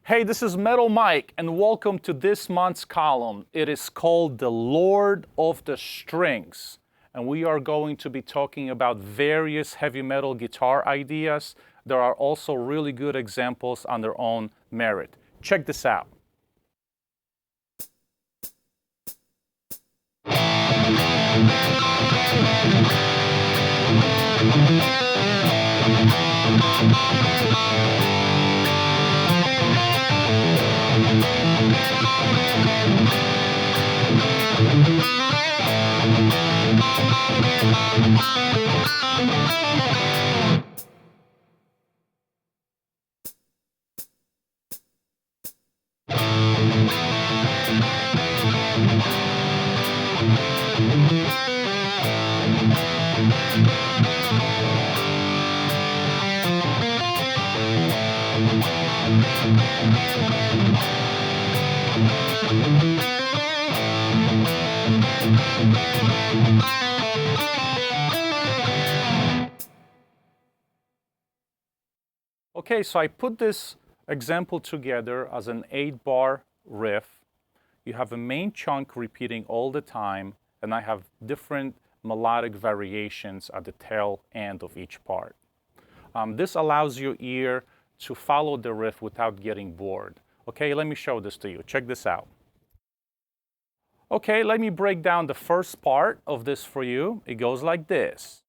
Hey, this is Metal Mike, and welcome to this month's column. It is called The Lord of the Strings, and we are going to be talking about various heavy metal guitar ideas. There are also really good examples on their own merit. Check this out. Okay, so I put this example together as an 8-bar riff. You have a main chunk repeating all the time, and I have different melodic variations at the tail end of each part. This allows your ear to follow the riff without getting bored. Okay, let me show this to you. Check this out. Okay, let me break down the first part of this for you. It goes like this.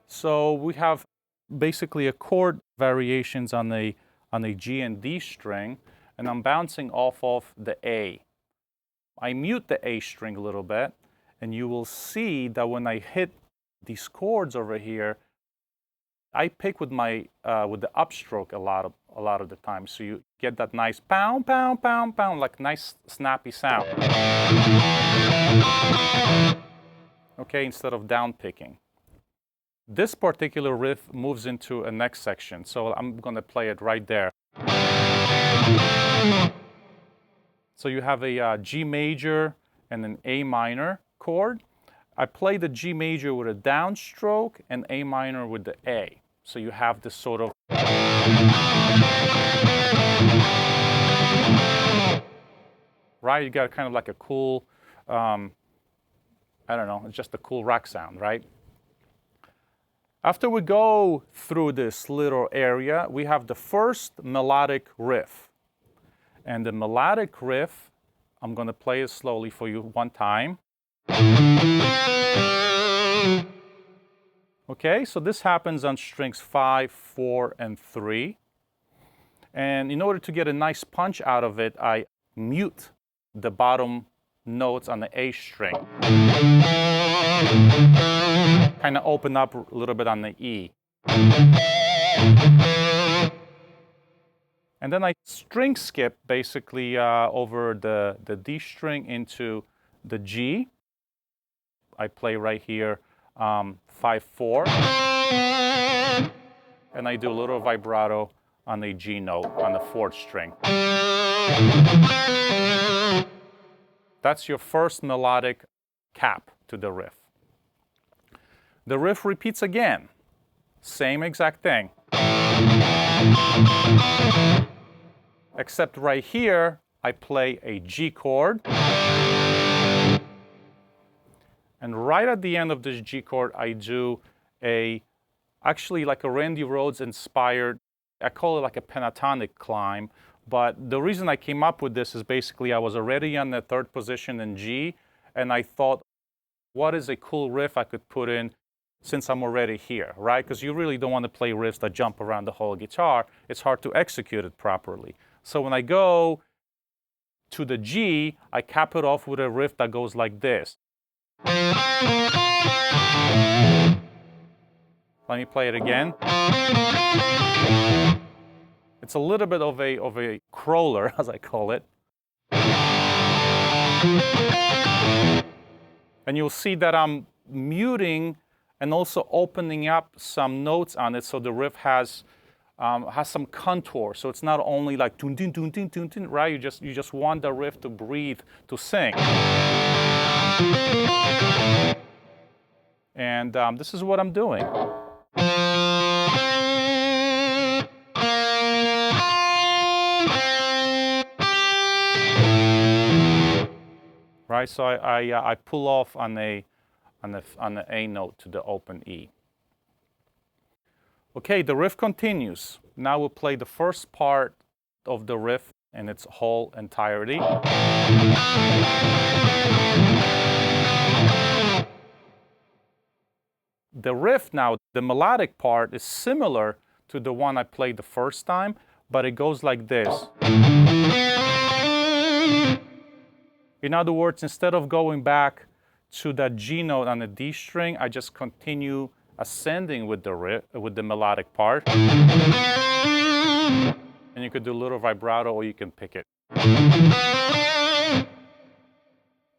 So we have basically a chord variations on a G and D string, and I'm bouncing off of the A. I mute the A string a little bit, and you will see that when I hit these chords over here, I pick with my with the upstroke a lot of the time, so you get that nice pound, pound, pound, pound, like nice snappy sound. Okay, instead of down picking. This particular riff moves into a next section, so I'm going to play it right there. So you have a G major and an A minor chord. I play the G major with a downstroke and A minor with the A. So you have this sort of... Right, you got kind of like a cool, I don't know, it's just a cool rock sound, right? After we go through this little area, we have the first melodic riff. And the melodic riff, I'm going to play it slowly for you one time. Okay, so this happens on strings 5, 4, and 3. And in order to get a nice punch out of it, I mute the bottom notes on the A string. Kind of open up a little bit on the E. And then I string skip basically over the D string into the G. I play right here 5, 4. And I do a little vibrato on the G note on the 4th string. That's your first melodic cap to the riff. The riff repeats again. Same exact thing. Except right here, I play a G chord. And right at the end of this G chord, I do actually like a Randy Rhoads inspired, I call it like a pentatonic climb. But the reason I came up with this is basically I was already on the 3rd position in G, and I thought, what is a cool riff I could put in since I'm already here, right? Because you really don't want to play riffs that jump around the whole guitar. It's hard to execute it properly. So when I go to the G, I cap it off with a riff that goes like this. Let me play it again. It's a little bit of a crawler, as I call it. And you'll see that I'm muting and also opening up some notes on it so the riff has some contour. So it's not only like dun dun dun dun dun dun, right? You just want the riff to breathe, to sing. And this is what I'm doing. Right, so I pull off on the A note to the open E. Okay, the riff continues. Now we'll play the first part of the riff in its whole entirety. The riff now, the melodic part, is similar to the one I played the first time, but it goes like this. In other words, instead of going back to that G note on the D string, I just continue ascending with the riff, with the melodic part. And you could do a little vibrato or you can pick it.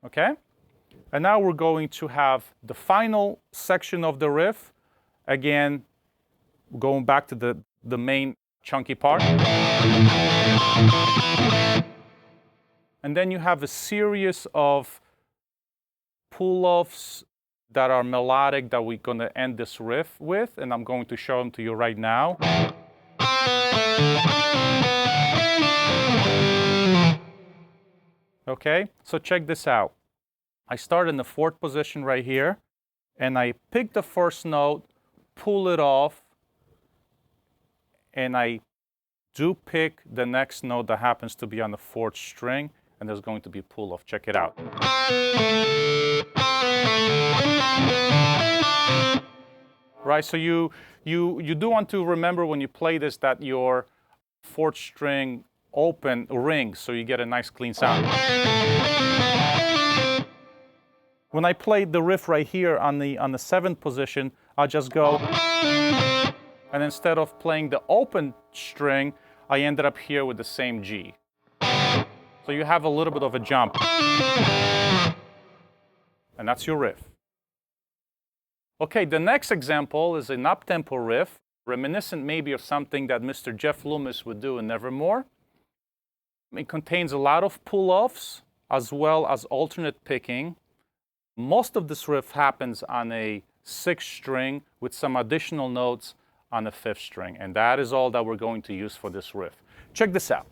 Okay? And now we're going to have the final section of the riff. Again, going back to the main chunky part. And then you have a series of pull-offs that are melodic that we're going to end this riff with, and I'm going to show them to you right now. Okay, so check this out. I start in the 4th position right here, and I pick the first note, pull it off, and I do pick the next note that happens to be on the 4th string, and there's going to be pull off. Check it out. Right, so you do want to remember when you play this that your 4th string open rings, so you get a nice clean sound. When I played the riff right here on the 7th position, I'll just go, and instead of playing the open string, I ended up here with the same G. So you have a little bit of a jump. And that's your riff. Okay, the next example is an up-tempo riff, reminiscent maybe of something that Mr. Jeff Loomis would do in Nevermore. It contains a lot of pull-offs as well as alternate picking. Most of this riff happens on a 6th string with some additional notes on the 5th string. And that is all that we're going to use for this riff. Check this out.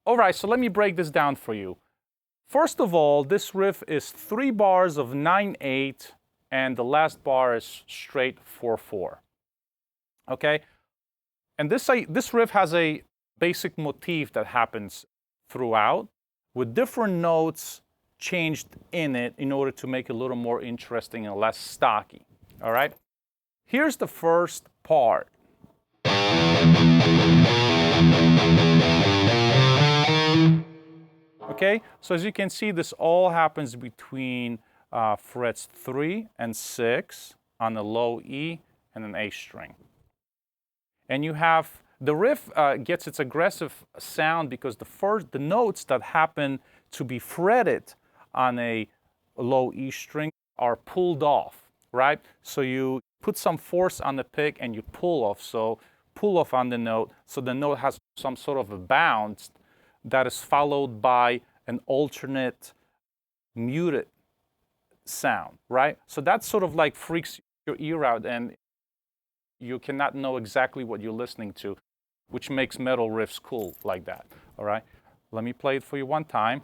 All right, so let me break this down for you. First of all, this riff is 3 bars of 9/8, and the last bar is straight 4/4. Okay? And this riff has a basic motif that happens throughout, with different notes changed in it in order to make it a little more interesting and less stocky. All right? Here's the first part. Okay, so as you can see, this all happens between frets 3 and 6 on a low E and an A string. And you have, the riff gets its aggressive sound because the notes that happen to be fretted on a low E string are pulled off, right? So you put some force on the pick and you pull off, so pull off on the note, so the note has some sort of a bounce that is followed by an alternate muted sound, right? So that sort of like freaks your ear out and you cannot know exactly what you're listening to, which makes metal riffs cool like that, all right? Let me play it for you one time.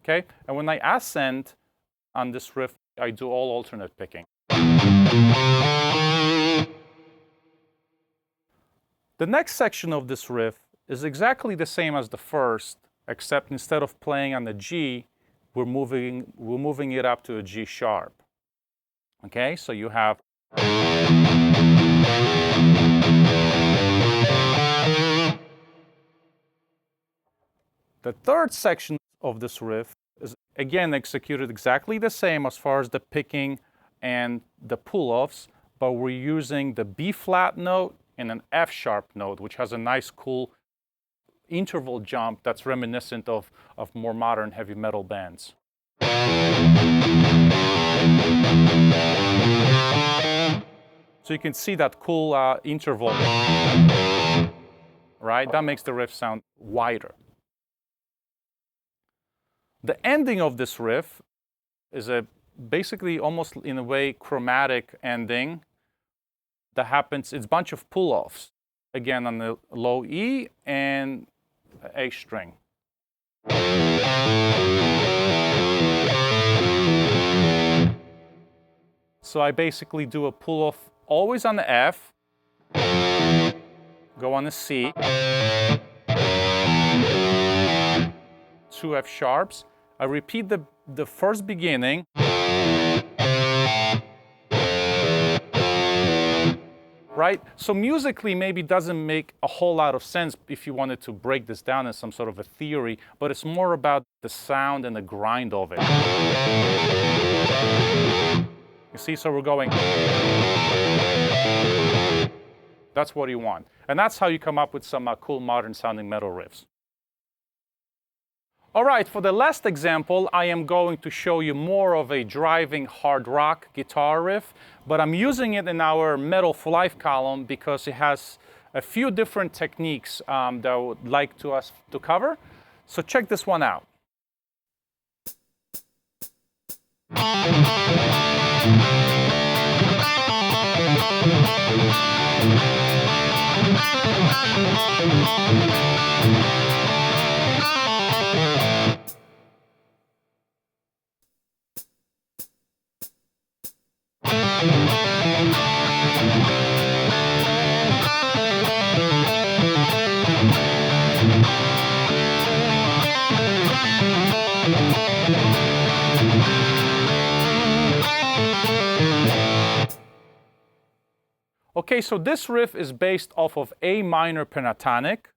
Okay, and when I ascend on this riff, I do all alternate picking. The next section of this riff is exactly the same as the first, except instead of playing on the G, we're moving it up to a G sharp. Okay, so you have the third section of this riff is again executed exactly the same as far as the picking and the pull-offs, but we're using the B flat note and an F sharp note, which has a nice cool interval jump that's reminiscent of more modern heavy metal bands. So you can see that cool interval, right? That makes the riff sound wider. The ending of this riff is basically almost in a way chromatic ending that happens. It's a bunch of pull-offs, again on the low E and A string. So I basically do a pull-off always on the F, go on the C, 2 F sharps. I repeat the first beginning, right? So musically maybe doesn't make a whole lot of sense if you wanted to break this down as some sort of a theory, but it's more about the sound and the grind of it. You see, so we're going. That's what you want. And that's how you come up with some cool modern sounding metal riffs. All right, for the last example, I am going to show you more of a driving hard rock guitar riff, but I'm using it in our Metal for Life column because it has a few different techniques that I would like us to cover. So check this one out. Okay, so this riff is based off of A minor pentatonic,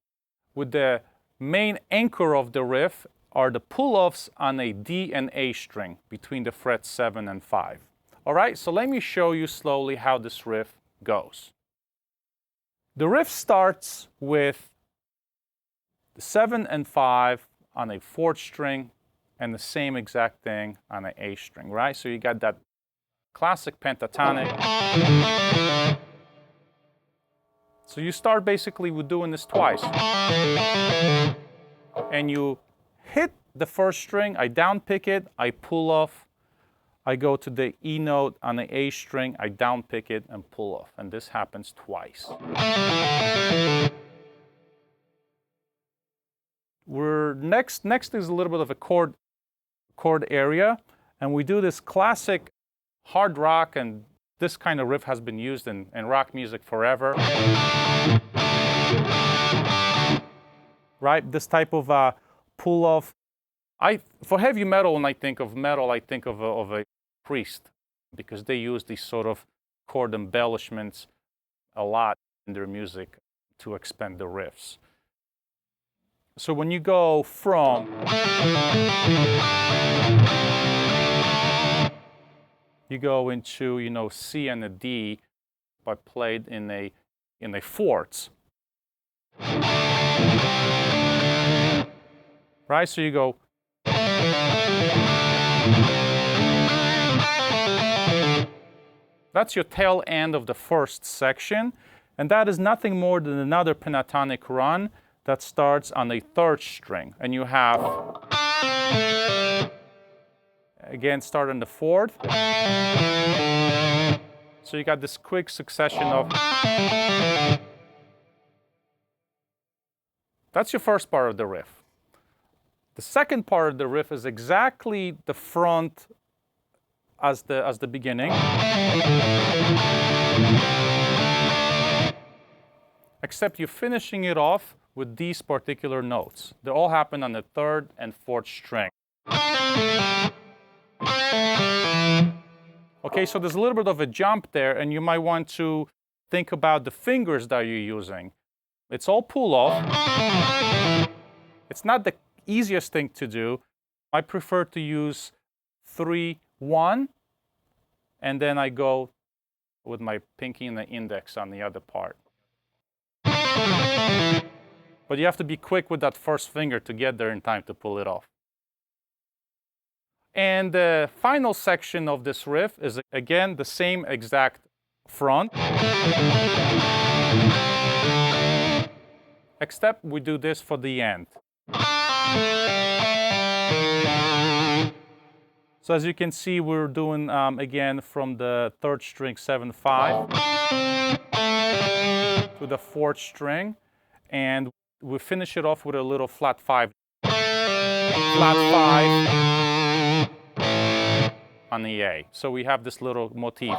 with the main anchor of the riff are the pull-offs on a D and A string between the frets 7 and 5. All right, so let me show you slowly how this riff goes. The riff starts with the 7 and 5 on a 4th string and the same exact thing on an A string, right? So you got that classic pentatonic. So you start basically with doing this twice. And you hit the 1st string, I down pick it, I pull off, I go to the E note on the A string, I down pick it and pull off. And this happens twice. Next is a little bit of a chord area, and we do this classic hard rock, and this kind of riff has been used in rock music forever. Right, this type of pull-off. For heavy metal, when I think of metal, I think of a Priest, because they use these sort of chord embellishments a lot in their music to expand the riffs. So when you go from you go into C and a D, but played in a fourths. Right, so you go. That's your tail end of the first section, and that is nothing more than another pentatonic run that starts on a 3rd string, and you have again start on the 4th. So you got this quick succession of. That's your first part of the riff. The second part of the riff is exactly the front as the beginning, except you're finishing it off with these particular notes. They all happen on the 3rd and 4th string. Okay, so there's a little bit of a jump there, and you might want to think about the fingers that you're using. It's all pull-off. It's not the easiest thing to do. I prefer to use 3-1, and then I go with my pinky and the index on the other part. But you have to be quick with that first finger to get there in time to pull it off. And the final section of this riff is, again, the same exact front. Except we do this for the end. So as you can see, we're doing, again, from the 3rd string 7-5 to the 4th string. And we finish it off with a little flat 5. Flat 5 on the A. So we have this little motif.